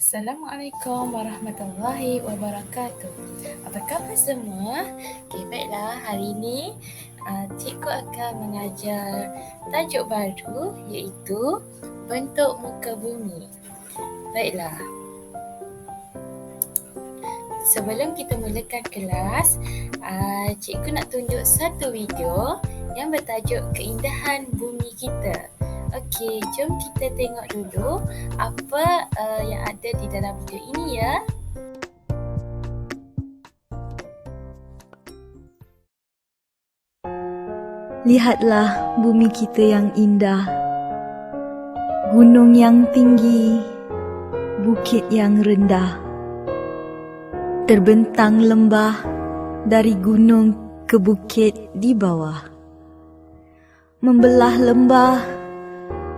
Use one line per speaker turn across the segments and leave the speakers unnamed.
Assalamualaikum warahmatullahi wabarakatuh. Apa khabar semua? Baiklah, hari ini cikgu akan mengajar tajuk baru iaitu bentuk muka bumi. Baiklah, sebelum kita mulakan kelas, cikgu nak tunjuk satu video yang bertajuk Keindahan Bumi Kita. Okey, jom kita tengok dulu apa yang ada di dalam video ini ya.
Lihatlah bumi kita yang indah, gunung yang tinggi, bukit yang rendah, terbentang lembah dari gunung ke bukit di bawah, membelah lembah,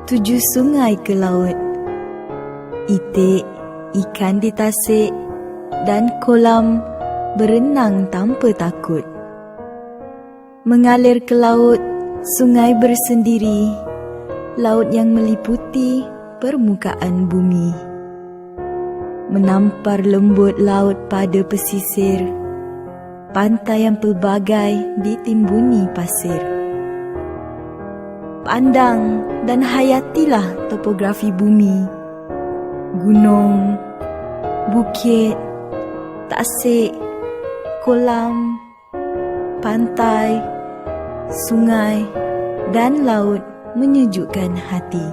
7 sungai ke laut, itik, ikan di tasik dan kolam berenang tanpa takut. Mengalir ke laut, sungai bersendiri, laut yang meliputi permukaan bumi. Menampar lembut laut pada pesisir, pantai yang pelbagai ditimbuni pasir. Pandang dan hayatilah topografi bumi, gunung, bukit, tasik, kolam, pantai, sungai dan laut menyejukkan hati.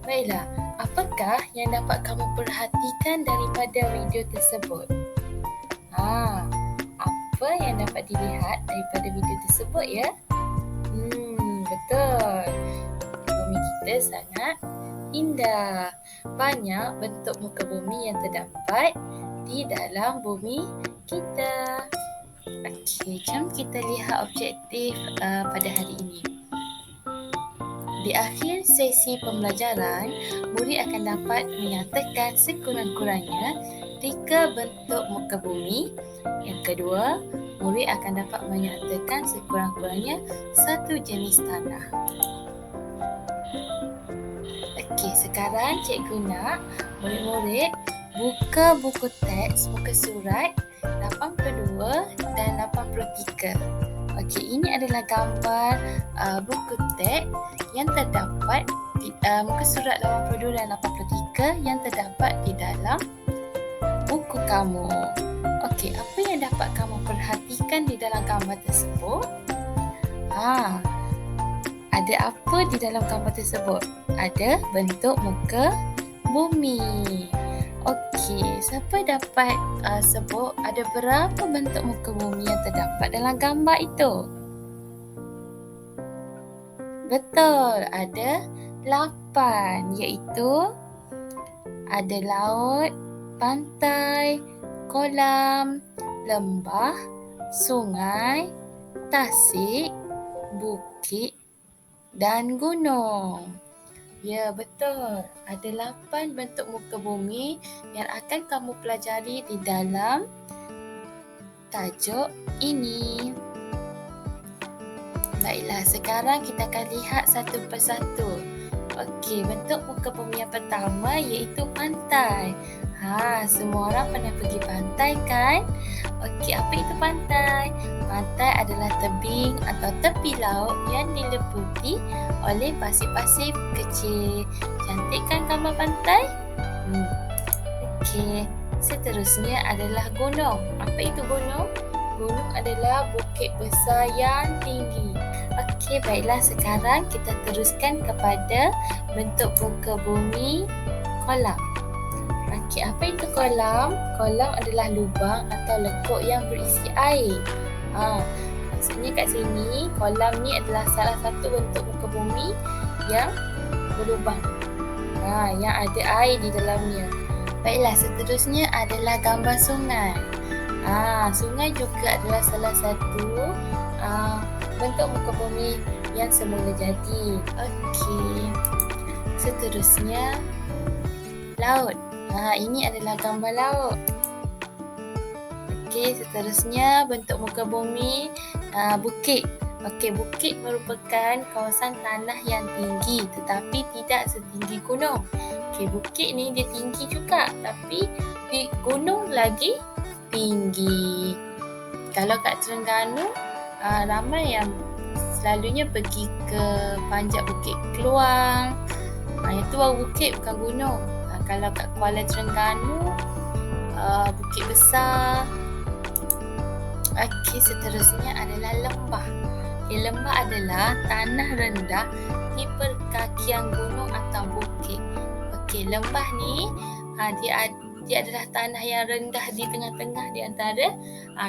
Baiklah, apakah yang dapat kamu perhatikan daripada video tersebut? Apa yang dapat dilihat daripada video tersebut ya? Betul. Bumi kita sangat indah. Banyak bentuk muka bumi yang terdapat di dalam bumi kita. Okey, jom kita lihat objektif pada hari ini. Di akhir sesi pembelajaran, murid akan dapat menyatakan sekurang-kurangnya 3 bentuk muka bumi. Yang kedua, murid akan dapat menyatakan sekurang-kurangnya 1 jenis tanah. Okey, sekarang cikgu nak murid-murid buka buku teks, muka surat 82 dan 83. Okey, ini adalah gambar buku teks yang terdapat di muka surat 82 dan 83 yang terdapat di dalam buku kamu. Okey, apa yang dapat kamu perhatikan di dalam gambar tersebut? Ada apa di dalam gambar tersebut? Ada bentuk muka bumi. Okey, siapa dapat sebut ada berapa bentuk muka bumi yang terdapat dalam gambar itu? Betul, ada 8, iaitu ada laut, pantai, kolam, lembah, sungai, tasik, bukit dan gunung. Ya, betul. Ada 8 bentuk muka bumi yang akan kamu pelajari di dalam tajuk ini. Baiklah, sekarang kita akan lihat satu persatu. Okey, bentuk muka bumi yang pertama iaitu pantai. Semua orang pernah pergi pantai kan? Okey, apa itu pantai? Pantai adalah tebing atau tepi laut yang diliputi oleh pasir-pasir kecil. Cantik kan gambar pantai? Okey, seterusnya adalah gunung. Apa itu gunung? Gunung adalah bukit besar yang tinggi. Okey, baiklah, sekarang kita teruskan kepada bentuk muka bumi kolam. Okey, apa itu kolam? Kolam adalah lubang atau lekuk yang berisi air. Maksudnya kat sini, kolam ni adalah salah satu bentuk muka bumi yang berlubang. Yang ada air di dalamnya. Baiklah, seterusnya adalah gambar sungai. Sungai juga adalah salah satu bentuk muka bumi yang semula jadi. Okey. Seterusnya laut. Ini adalah gambar laut. Okey, seterusnya bentuk muka bumi bukit. Okey, bukit merupakan kawasan tanah yang tinggi tetapi tidak setinggi gunung. Okey, bukit ni dia tinggi juga tapi di gunung lagi tinggi. Kalau kat Terengganu, ramai yang selalunya pergi ke panjat Bukit Keluang. Itu baru bukit bukan gunung. Kalau kat Kuala Terengganu, Bukit Besar. Okey, seterusnya adalah lembah. Lembah adalah tanah rendah di perkakian gunung atau bukit. Okey, lembah ni dia adalah tanah yang rendah di tengah-tengah di antara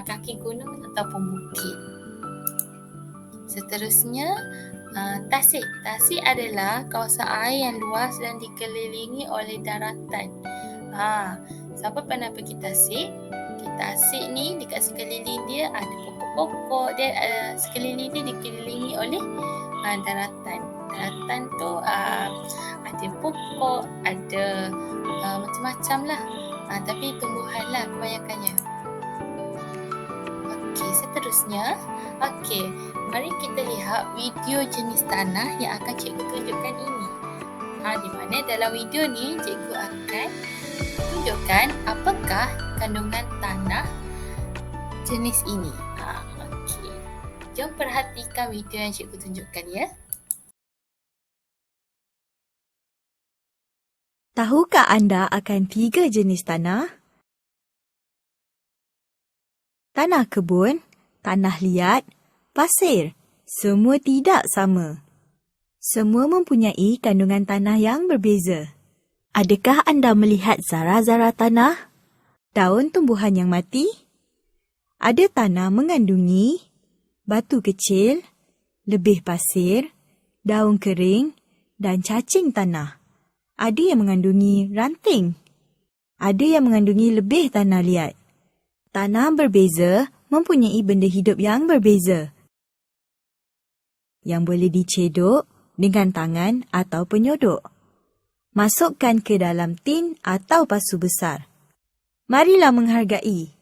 kaki gunung ataupun bukit. Seterusnya, tasik. Tasik adalah kawasan air yang luas dan dikelilingi oleh daratan. Siapa pernah pergi tasik? Tasik ni dekat sekeliling dia ada pokok-pokok, dia sekeliling dia dikelilingi oleh daratan. Daratan tu ada pokok, ada macam-macam lah. Tapi tumbuhan lah kebanyakannya. Okey, seterusnya. Okey, mari kita lihat video jenis tanah yang akan cikgu tunjukkan ini. Di mana dalam video ni cikgu akan tunjukkan apakah kandungan tanah jenis ini. Okey. Jom perhatikan video yang cikgu tunjukkan ya.
Tahukah anda akan 3 jenis tanah? Tanah kebun, tanah liat, pasir. Semua tidak sama. Semua mempunyai kandungan tanah yang berbeza. Adakah anda melihat zara-zara tanah? Daun tumbuhan yang mati? Ada tanah mengandungi batu kecil, lebih pasir, daun kering dan cacing tanah. Ada yang mengandungi ranting. Ada yang mengandungi lebih tanah liat. Tanah berbeza mempunyai benda hidup yang berbeza yang boleh dicedok dengan tangan atau penyodok. Masukkan ke dalam tin atau pasu besar. Marilah menghargai.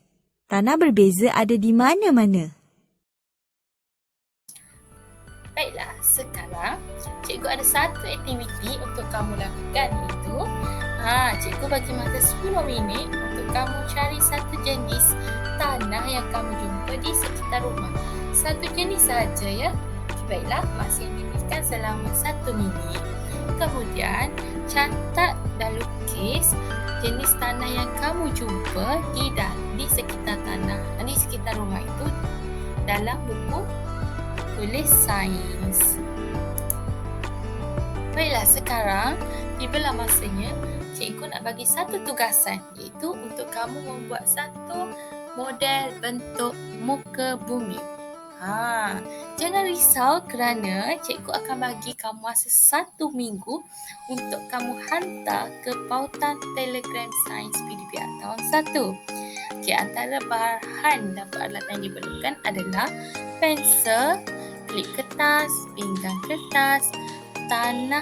Tanah berbeza ada di mana-mana.
Baiklah, sekarang cikgu ada satu aktiviti untuk kamu lakukan, iaitu cikgu bagi masa 10 minit untuk kamu cari satu jenis tanah yang kamu jumpa di sekitar rumah. Satu jenis sahaja ya. Baiklah, masa yang diberikan selama 1 minit. Kemudian catat dan lukis jenis tanah yang kamu jumpa di sekitar rumah itu dalam buku tulis sains. Baiklah, sekarang tibalah masanya cikgu nak bagi satu tugasan, iaitu untuk kamu membuat satu model bentuk muka bumi. Jangan risau kerana cikgu akan bagi kamu masa 1 minggu untuk kamu hantar ke pautan Telegram Sains PDPR tahun 1. Antara bahan dan peralatan yang diperlukan adalah pensel, klip kertas, pinggan kertas, tanah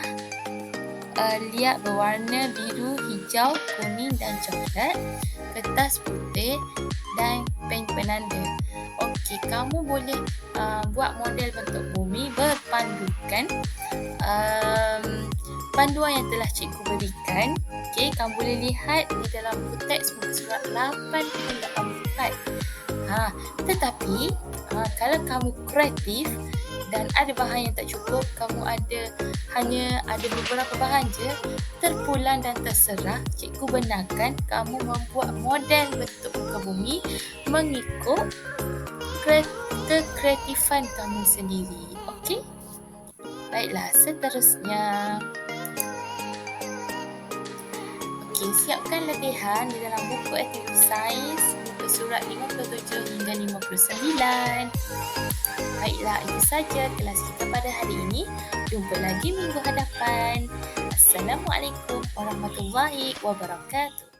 liat berwarna biru, hijau, kuning dan coklat, kertas putih dan pen penanda. Okey, kamu boleh buat model bentuk bumi berpandukan panduan yang telah cikgu berikan. Okey, kamu boleh lihat di dalam buku teks muka surat 8-84. Tetapi kalau kamu kreatif dan ada bahan yang tak cukup, kamu hanya ada beberapa bahan je, terpulang dan terserah, cikgu benarkan kamu membuat model bentuk muka bumi mengikut kekreatifan kamu sendiri. Okey? Baiklah, seterusnya. Okey, siapkan latihan di dalam buku aktiviti sains, buku surat 57 hingga 59. Baiklah, itu saja kelas kita pada hari ini. Jumpa lagi minggu hadapan. Assalamualaikum warahmatullahi wabarakatuh.